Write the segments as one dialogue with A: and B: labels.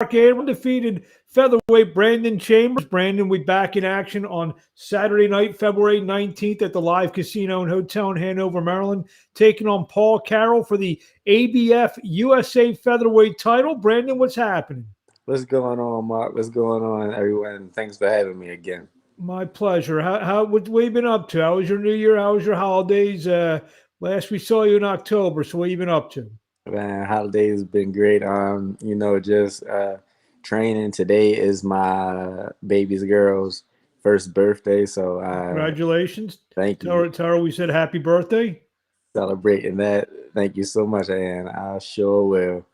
A: Undefeated featherweight Brandon Chambers. Brandon, we back in action on Saturday night, February 19th at the Live Casino and Hotel in Hanover, Maryland, taking on Paul Carroll for the ABF USA featherweight title. Brandon, what's happening?
B: What's going on, Mark? What's going on, everyone? Thanks for having me again.
A: My pleasure. What you been up to? How was your New Year? How was your holidays? Last we saw you in October, so what you been up to?
B: Man, holidays been great. Just training. Today is my baby's girl's first birthday, so
A: Congratulations.
B: thank
A: Tell
B: you.
A: her, tell her we said happy birthday.
B: Celebrating that. Thank you so much, and I sure will.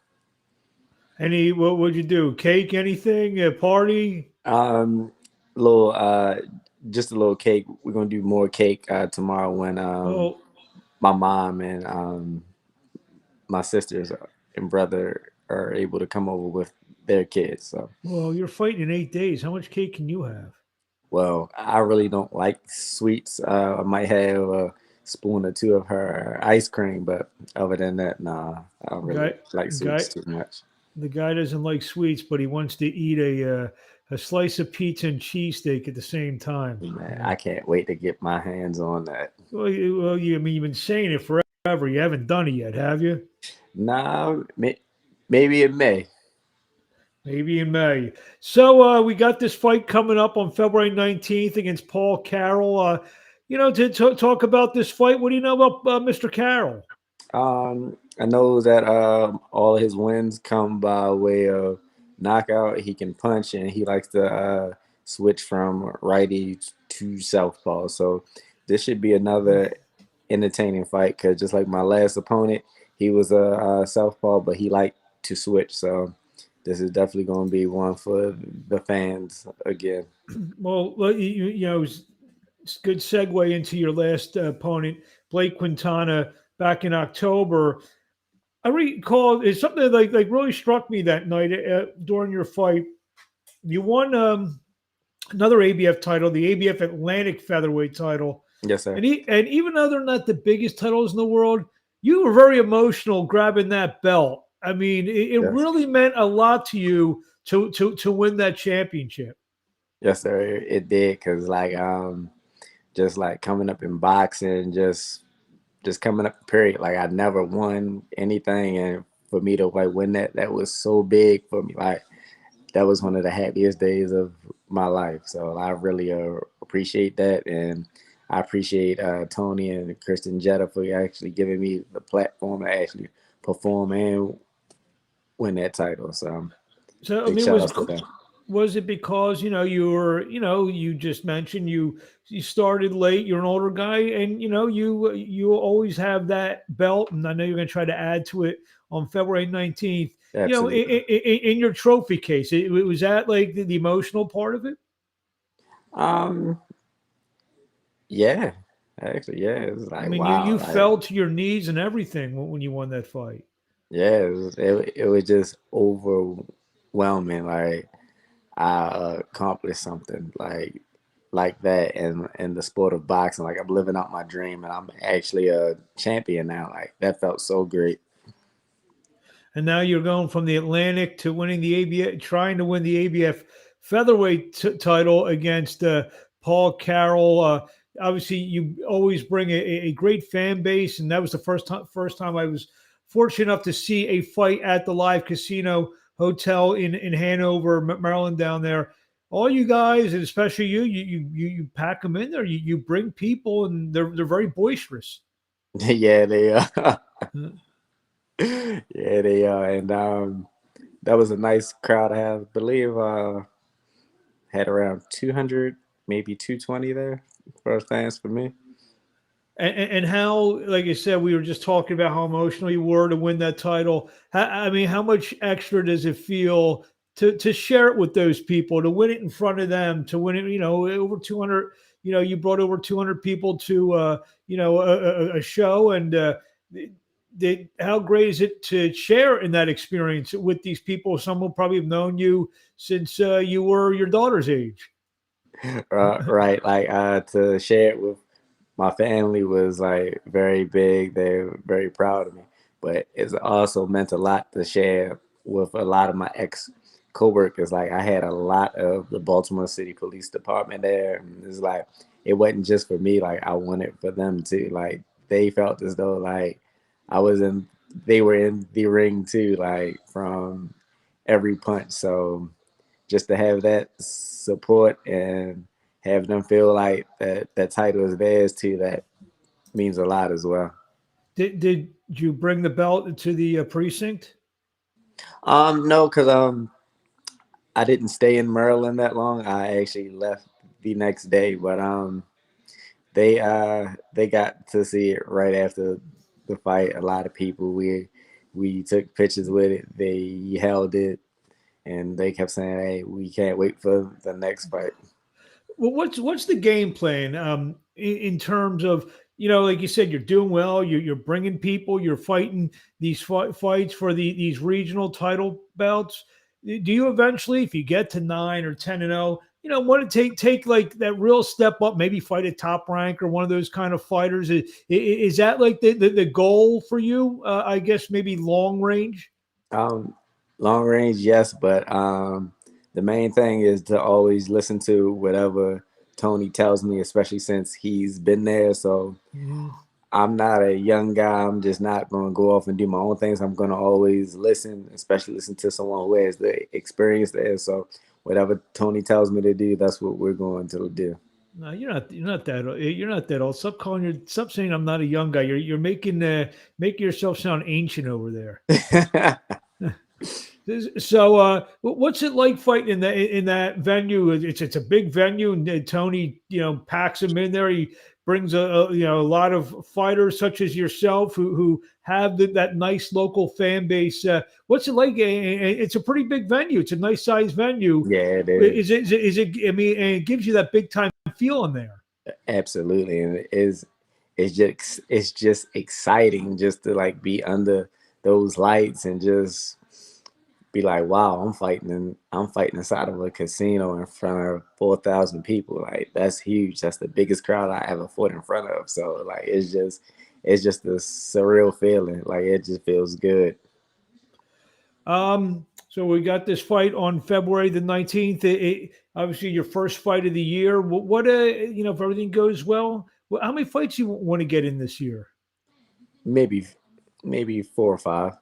A: What would you do? Cake, anything? A party?
B: Um, little just a little cake. We're gonna do more cake tomorrow when
A: Well,
B: my mom and my sisters and brother are able to come over with their kids. So,
A: you're fighting in 8 days. How much cake can you have?
B: well, I really don't like sweets. I might have a spoon or two of her ice cream, but other than that, nah, I don't really
A: Guy,
B: like sweets
A: guy,
B: too much.
A: the guy doesn't like sweets, but he wants to eat a slice of pizza and cheesesteak at the same time.
B: Man, I can't wait to get my hands on that.
A: I mean, you've been saying it forever. You haven't done it yet, have you?
B: Nah, maybe in May.
A: Maybe in May. So we got this fight coming up on February 19th against Paul Carroll. To talk about this fight, what do you know about Mr. Carroll?
B: I know that all of his wins come by way of knockout. He can punch, and he likes to switch from righty to southpaw. So this should be another entertaining fight because just like my last opponent, he was a southpaw, but he liked to switch. So this is definitely going to be one for the fans again.
A: It's a good segue into your last opponent, Blake Quintana, back in October. I recall it's something that like really struck me that night during your fight. You won another ABF title, the ABF Atlantic featherweight title,
B: Yes, sir.
A: and even though they're not the biggest titles in the world, you were very emotional grabbing that belt. I mean, it
B: Yes.
A: really meant a lot to you to win that championship.
B: Yes, sir. It did because just like coming up in boxing, just coming up period. Like I never won anything, and for me to like win that was so big for me. Like that was one of the happiest days of my life. So I really appreciate that, and I appreciate Tony and Kristen Jetta for actually giving me the platform to actually perform and win that title. So
A: So I
B: big
A: mean,
B: shout out to them.
A: was it because you just mentioned you started late, you're an older guy, and you always have that belt, and I know you're going to try to add to it on February 19th.
B: Absolutely.
A: In your trophy case, was that like the emotional part of it?
B: Um, yeah, actually, yeah. It's
A: I
B: like
A: mean, you
B: wow, like
A: fell to your knees and everything when you won that fight.
B: yeah, it was just overwhelming. Like I accomplished something like that in the sport of boxing. Like I'm living out my dream, and I'm actually a champion now. Like that felt so great.
A: And now you're going from the Atlantic to winning the ABF, trying to win the ABF featherweight title against Paul Carroll. Obviously, you always bring a great fan base, and that was the first time I was fortunate enough to see a fight at the Live Casino Hotel in Hanover, Maryland, down there. All you guys, and especially you pack them in there. You bring people, and they're very boisterous.
B: Yeah, they are. Yeah, they are, and that was a nice crowd. I have, believe, had around 200, maybe 220 there for fans for me.
A: And how, like I said, we were just talking about how emotional you were to win that title. I mean, how much extra does it feel to share it with those people, to win it in front of them, to win it, over 200, you brought over 200 people to, a show. And how great is it to share in that experience with these people? Some will probably have known you since you were your daughter's age.
B: Right, like to share it with my family was like very big. They were very proud of me, but it's also meant a lot to share with a lot of my ex coworkers. Like I had a lot of the Baltimore City Police Department there, and it's like it wasn't just for me. Like I wanted for them too. Like they felt as though like I was in, they were in the ring too. Like from every punch. So just to have that support and have them feel like that title is theirs too, that means a lot as well.
A: Did you bring the belt to the precinct?
B: No, because I didn't stay in Maryland that long. I actually left the next day, but they got to see it right after the fight. A lot of people, we took pictures with it. They held it, and they kept saying, "Hey, we can't wait for the next fight."
A: Well, what's the game plan in terms of, like you said, you're doing well, you're bringing people, you're fighting these fights for these regional title belts. Do you eventually, if you get to 9 or 10-0, want to take like that real step up, maybe fight a top rank or one of those kind of fighters? Is that like the goal for you? I guess maybe long range.
B: Um, Long range, yes, but the main thing is to always listen to whatever Tony tells me, especially since he's been there. So
A: Mhm.
B: I'm not a young guy. I'm just not going to go off and do my own things. I'm going to always listen, especially listen to someone who has the experience there. So whatever Tony tells me to do, that's what we're going to do.
A: No, you're not that old. Stop saying I'm not a young guy. You're making yourself sound ancient over there. So, what's it like fighting in that venue? It's a big venue, and Tony, packs them in there. He brings a lot of fighters such as yourself who have that nice local fan base. What's it like? It's a pretty big venue. It's a nice sized venue.
B: Yeah, it is.
A: Is it? I mean, and it gives you that big time feel in there.
B: Absolutely. And it's just exciting just to like be under those lights and just be like, wow, I'm fighting inside of a casino in front of 4,000 people. Like that's huge. That's the biggest crowd I ever fought in front of. So like it's just a surreal feeling. Like it just feels good.
A: So we got this fight on February the 19th. Obviously your first fight of the year. If everything goes well, how many fights you want to get in this year?
B: Maybe maybe 4 or 5.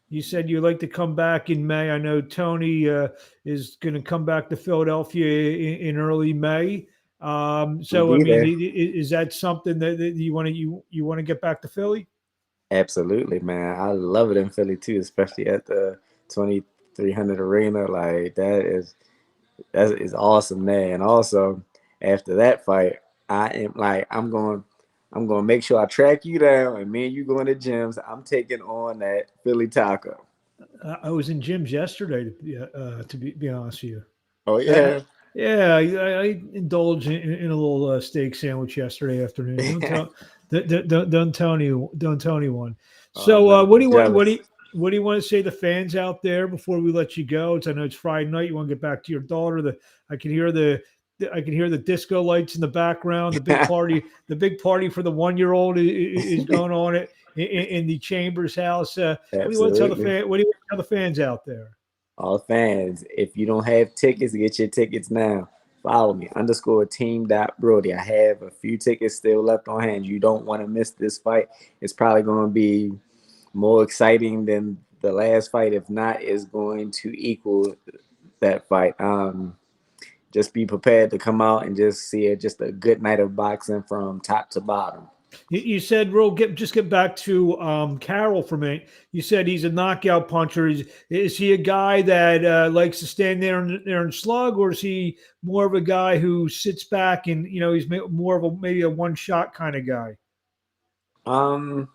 A: You said you'd like to come back in May. I know Tony is going to come back to Philadelphia in early May.
B: We'll
A: So I
B: be
A: mean,
B: there.
A: is that something that you want to get back to Philly?
B: Absolutely, man. I love it in Philly too, especially at the 2300 arena. Like that is awesome, man. And also after that fight, I'm going to make sure I track you down, and me and you going to gyms. I'm taking on that Philly taco.
A: I was in gyms yesterday to be honest with you.
B: Oh
A: I,
B: yeah.
A: yeah, I indulged in a little steak sandwich yesterday afternoon. Don't tell anyone.
B: Oh
A: So,
B: man,
A: what do
B: I'm
A: you want?
B: jealous.
A: What do you want to say to the fans out there before we let you go? I know it's Friday night. You want to get back to your daughter. I can hear the disco lights in the background. The big party for the 1 year old is going on in the Chambers house. What do you want to tell the
B: Absolutely.
A: fan? What do you want to tell the fans out there?
B: All fans, if you don't have tickets, get your tickets now. Follow me, underscore team dot Brody. I have a few tickets still left on hand. You don't want to miss this fight. It's probably going to be more exciting than the last fight. If not, it's going to equal that fight. Just be prepared to come out and just see it. Just a good night of boxing from top to bottom.
A: You said, "Real, get back to Carroll for me." You said he's a knockout puncher. Is he a guy that likes to stand there and slug, or is he more of a guy who sits back and he's more of maybe a one shot kind of guy?
B: Um,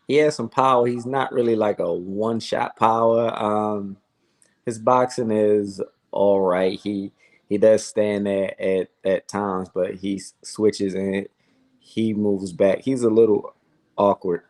B: he has some power. He's not really like a one shot power. His boxing is all right. He does stand there at times, but he switches and he moves back. He's a little awkward.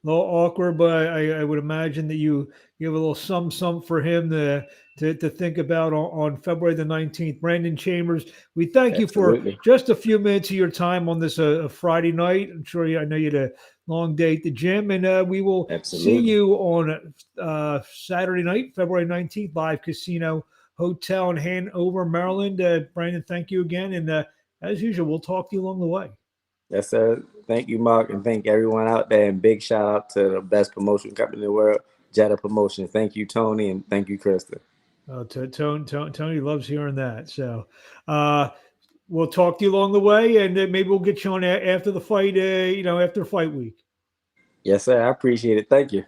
A: little awkward, but I would imagine that you have a little some for him to think about on February the 19th. Brandon Chambers, we thank you for
B: Absolutely.
A: just a few minutes of your time on this Friday night. I know you had a long day at the gym, and we will see
B: Absolutely.
A: you on Saturday night, February 19th, live casino hotel in Hanover, Maryland. Brandon, thank you again, and as usual, we'll talk to you along the way.
B: Yes, sir. Thank you, Mark, and thank everyone out there. And big shout out to the best promotion company in the world, Jetta Promotion. Thank you, Tony, and thank you, Krista.
A: Tony loves hearing that. So uh, we'll talk to you along the way, and maybe we'll get you on after the fight. After fight week.
B: Yes, sir. I appreciate it. Thank you.